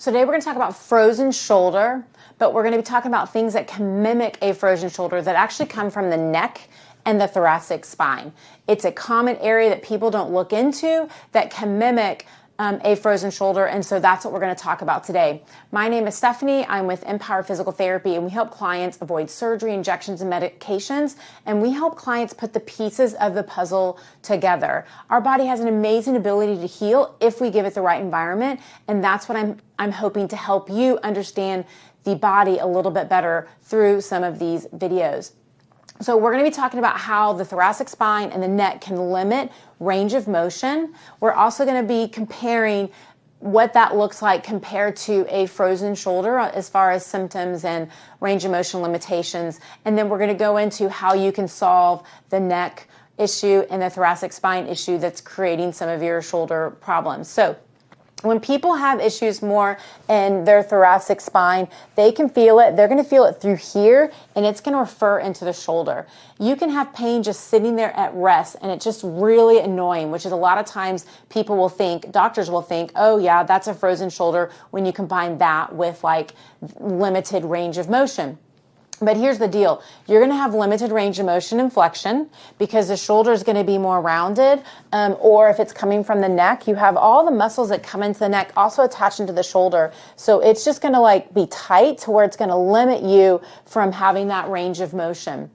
So today we're going to talk about frozen shoulder, but we're going to be talking about things that can mimic a frozen shoulder that actually come from the neck and the thoracic spine. It's a common area that people don't look into that can mimic a frozen shoulder, and so that's what we're going to talk about today. My name is Stephanie. I'm with Empower Physical Therapy, and we help clients avoid surgery, injections, and medications, and we help clients put the pieces of the puzzle together. Our body has an amazing ability to heal if we give it the right environment, and that's what I'm hoping to help you understand the body a little bit better through some of these videos. So we're going to be talking about how the thoracic spine and the neck can limit range of motion. We're also going to be comparing what that looks like compared to a frozen shoulder as far as symptoms and range of motion limitations. And then we're going to go into how you can solve the neck issue and the thoracic spine issue that's creating some of your shoulder problems. So when people have issues more in their thoracic spine, they can feel it. They're going to feel it through here, and it's going to refer into the shoulder. You can have pain just sitting there at rest, and it's just really annoying, which is a lot of times people will think, doctors will think, oh yeah, that's a frozen shoulder when you combine that with like limited range of motion. But here's the deal. You're going to have limited range of motion and flexion because the shoulder is going to be more rounded, or if it's coming from the neck, you have all the muscles that come into the neck also attached into the shoulder. So it's just going to like be tight to where it's going to limit you from having that range of motion.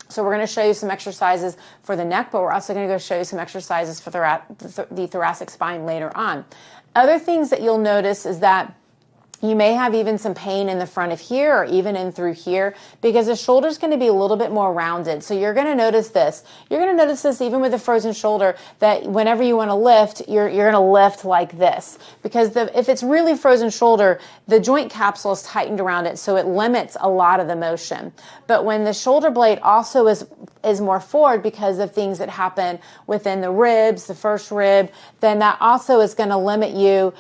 So we're going to show you some exercises for the neck, but we're also going to go show you some exercises for the thoracic spine later on. Other things that you'll notice is that you may have even some pain in the front of here or even in through here because the shoulder is going to be a little bit more rounded. So you're going to notice this. You're going to notice this even with a frozen shoulder that whenever you want to lift, you're going to lift like this because if it's really frozen shoulder, the joint capsule is tightened around it, so it limits a lot of the motion. But when the shoulder blade also is more forward because of things that happen within the ribs, the first rib, then that also is going to limit you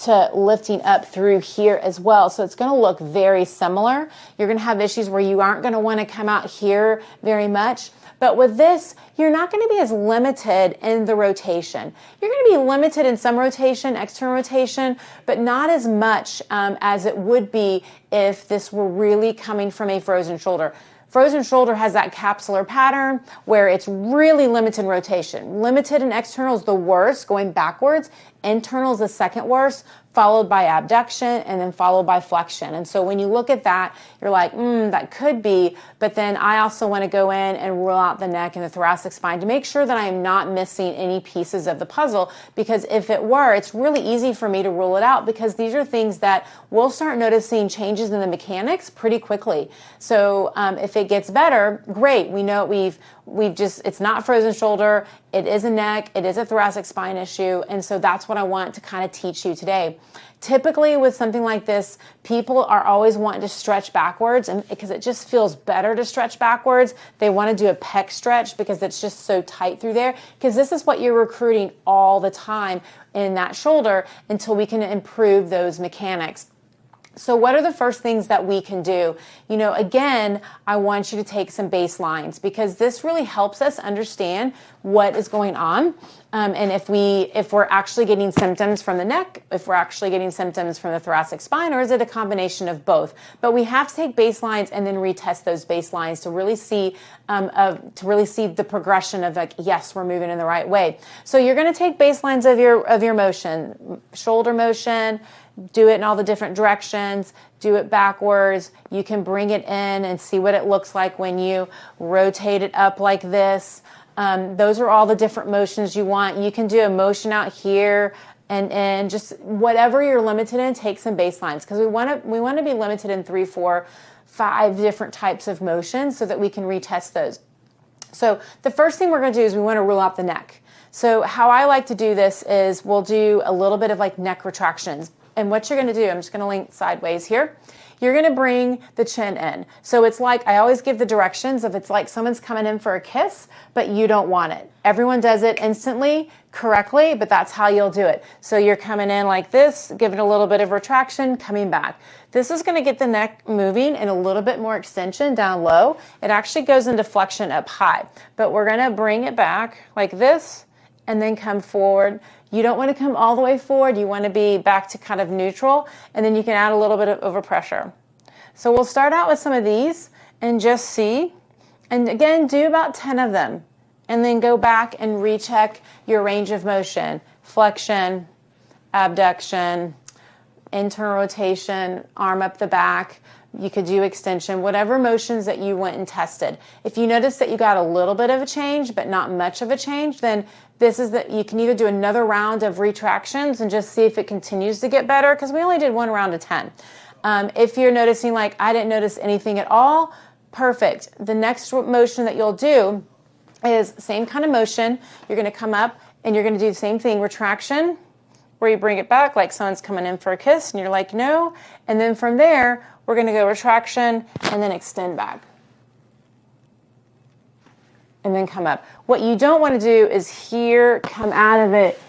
to lifting up through here as well. So it's going to look very similar. You're going to have issues where you aren't going to want to come out here very much. But with this, you're not going to be as limited in the rotation. You're going to be limited in some rotation, external rotation, but not as much as it would be if this were really coming from a frozen shoulder. Frozen shoulder has that capsular pattern where it's really limited rotation. Limited and external is the worst, going backwards. Internal is the second worst, followed by abduction, and then followed by flexion. And so when you look at that, you're like, that could be, but then I also want to go in and rule out the neck and the thoracic spine to make sure that I am not missing any pieces of the puzzle, because if it were, it's really easy for me to rule it out because these are things that we'll start noticing changes in the mechanics pretty quickly. So if it gets better, great. We know it's not frozen shoulder, it is a neck, it is a thoracic spine issue, and so that's what I want to kind of teach you today. Typically with something like this, people are always wanting to stretch backwards, and because it just feels better to stretch backwards. They want to do a pec stretch because it's just so tight through there, because this is what you're recruiting all the time in that shoulder until we can improve those mechanics. So what are the first things that we can do? Again, I want you to take some baselines because this really helps us understand what is going on. And if we're actually getting symptoms from the neck, if we're actually getting symptoms from the thoracic spine, or is it a combination of both? But we have to take baselines and then retest those baselines to really see the progression of like, yes, we're moving in the right way. So you're going to take baselines of your motion, shoulder motion. Do it in all the different directions, do it backwards. You can bring it in and see what it looks like when you rotate it up like this. Those are all the different motions you want. You can do a motion out here and just whatever you're limited in, take some baselines because we want to be limited in 3, 4, 5 different types of motions so that we can retest those. So the first thing we're going to do is we want to rule out the neck. So how I like to do this is we'll do a little bit of like neck retractions. And what you're going to do, I'm just going to link sideways here. You're going to bring the chin in. So it's like, I always give the directions if it's like someone's coming in for a kiss, but you don't want it. Everyone does it instantly, correctly, but that's how you'll do it. So you're coming in like this, giving a little bit of retraction, coming back. This is going to get the neck moving and a little bit more extension down low. It actually goes into flexion up high, but we're going to bring it back like this and then come forward. You don't want to come all the way forward. You want to be back to kind of neutral, and then you can add a little bit of overpressure. So we'll start out with some of these and just see. And again, do about 10 of them. And then go back and recheck your range of motion. Flexion, abduction, internal rotation, arm up the back. You could do extension, whatever motions that you went and tested. If you notice that you got a little bit of a change, but not much of a change, then this is that you can either do another round of retractions and just see if it continues to get better, because we only did one round of 10. If you're noticing like, I didn't notice anything at all, perfect. The next motion that you'll do is same kind of motion. You're going to come up and you're going to do the same thing, retraction, where you bring it back like someone's coming in for a kiss and you're like, no. And then from there, we're going to go retraction and then extend back. And then come up. What you don't want to do is here, come out of it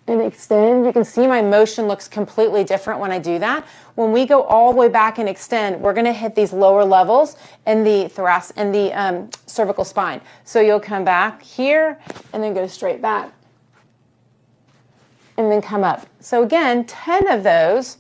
and extend. You can see my motion looks completely different when I do that. When we go all the way back and extend, we're going to hit these lower levels in the thoracic and the cervical spine. So you'll come back here and then go straight back and then come up. So again, 10 of those.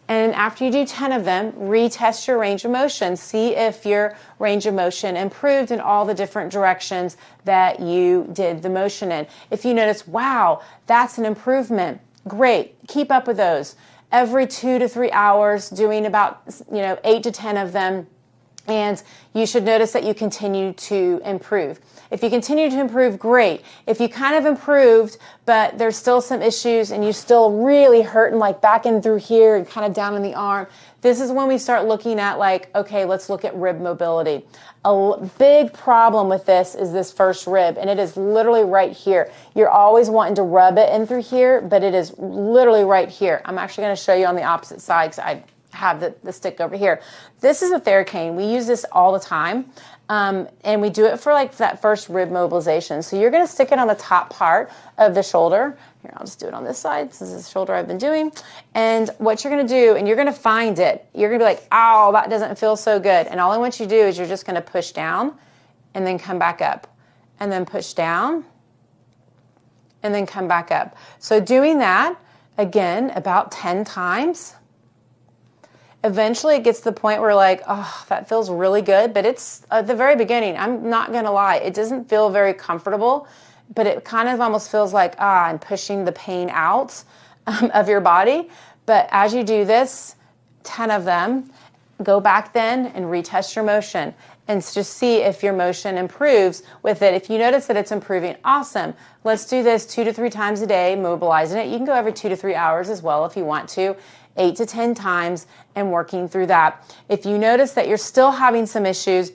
And after you do 10 of them, retest your range of motion. See if your range of motion improved in all the different directions that you did the motion in. If you notice, wow, that's an improvement, great. Keep up with those. Every 2 to 3 hours, doing about 8 to 10 of them. And you should notice that you continue to improve. If you continue to improve, great. If you kind of improved, but there's still some issues and you're still really hurting, like back in through here and kind of down in the arm, this is when we start looking at like, okay, let's look at rib mobility. A big problem with this is this first rib, and it is literally right here. You're always wanting to rub it in through here, but it is literally right here. I'm actually going to show you on the opposite side because I have the stick over here. This is a Theracane. We use this all the time. And we do it for like that first rib mobilization. So you're going to stick it on the top part of the shoulder. Here, I'll just do it on this side. This is the shoulder I've been doing. And what you're going to do, and you're going to find it. You're going to be like, ow, that doesn't feel so good. And all I want you to do is you're just going to push down and then come back up. And then push down and then come back up. So doing that, again, about 10 times. Eventually it gets to the point where like, oh, that feels really good, but it's at the very beginning, I'm not going to lie, it doesn't feel very comfortable, but it kind of almost feels like, I'm pushing the pain out of your body. But as you do this, 10 of them, go back then and retest your motion and just see if your motion improves with it. If you notice that it's improving, awesome. Let's do this 2 to 3 times a day, mobilizing it. You can go every 2 to 3 hours as well if you want to. 8 to 10 times and working through that. If you notice that you're still having some issues,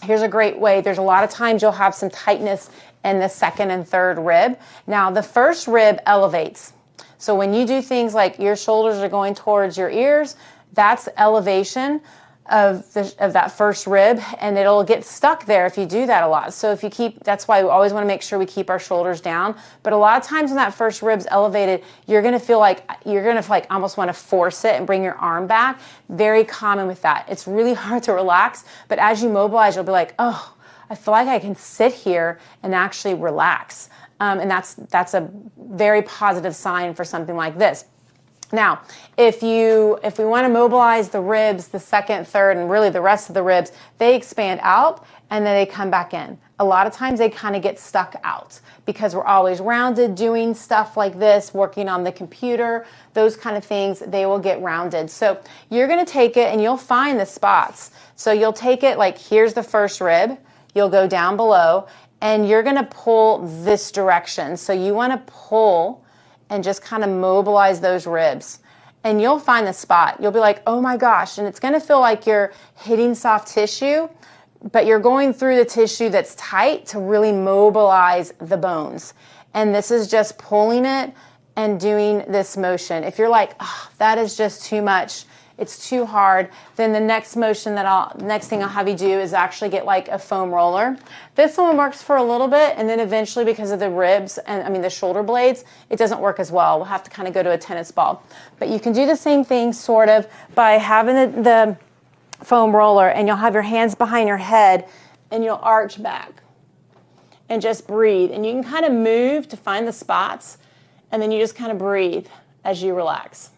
here's a great way. There's a lot of times you'll have some tightness in the second and third rib. Now, the first rib elevates. So when you do things like your shoulders are going towards your ears, that's elevation of that first rib, and it'll get stuck there if you do that a lot. So if you keep, that's why we always want to make sure we keep our shoulders down. But a lot of times when that first rib's elevated, you're going to feel like almost want to force it and bring your arm back. Very common with that. It's really hard to relax, but as you mobilize, you'll be like, oh, I feel like I can sit here and actually relax. And that's a very positive sign for something like this. Now, if we want to mobilize the ribs, the second, third, and really the rest of the ribs, they expand out and then they come back in. A lot of times they kind of get stuck out because we're always rounded doing stuff like this, working on the computer, those kind of things, they will get rounded. So you're going to take it and you'll find the spots. So you'll take it like here's the first rib, you'll go down below, and you're going to pull this direction. So you want to pull and just kind of mobilize those ribs. And you'll find the spot. You'll be like, oh my gosh. And it's going to feel like you're hitting soft tissue, but you're going through the tissue that's tight to really mobilize the bones. And this is just pulling it and doing this motion. If you're like, oh, that is just too much, it's too hard, then the next motion next thing I'll have you do is actually get like a foam roller. This one works for a little bit, and then eventually because of the ribs and the shoulder blades, it doesn't work as well. We'll have to kind of go to a tennis ball. But you can do the same thing sort of by having the foam roller, and you'll have your hands behind your head and you'll arch back. and just breathe. And you can kind of move to find the spots, and then you just kind of breathe as you relax.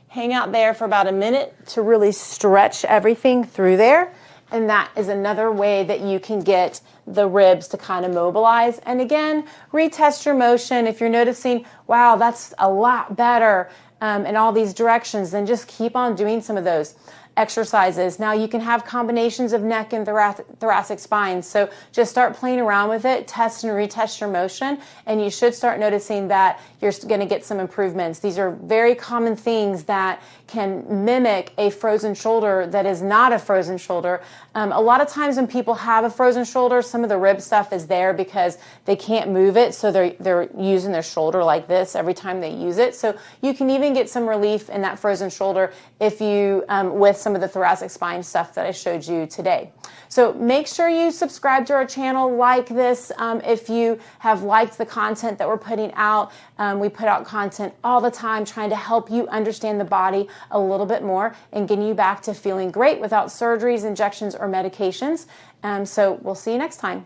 Hang out there for about a minute to really stretch everything through there. And that is another way that you can get the ribs to kind of mobilize. And again, retest your motion. If you're noticing, wow, that's a lot better in all these directions, then just keep on doing some of those exercises. Now you can have combinations of neck and thoracic spine. So just start playing around with it, test and retest your motion, and you should start noticing that you're going to get some improvements. These are very common things that can mimic a frozen shoulder that is not a frozen shoulder. A lot of times when people have a frozen shoulder, some of the rib stuff is there because they can't move it, so they're using their shoulder like this every time they use it. So you can even get some relief in that frozen shoulder if you with some of the thoracic spine stuff that I showed you today. So make sure you subscribe to our channel, like this. If you have liked the content that we're putting out, we put out content all the time trying to help you understand the body a little bit more and getting you back to feeling great without surgeries, injections, or medications. So we'll see you next time.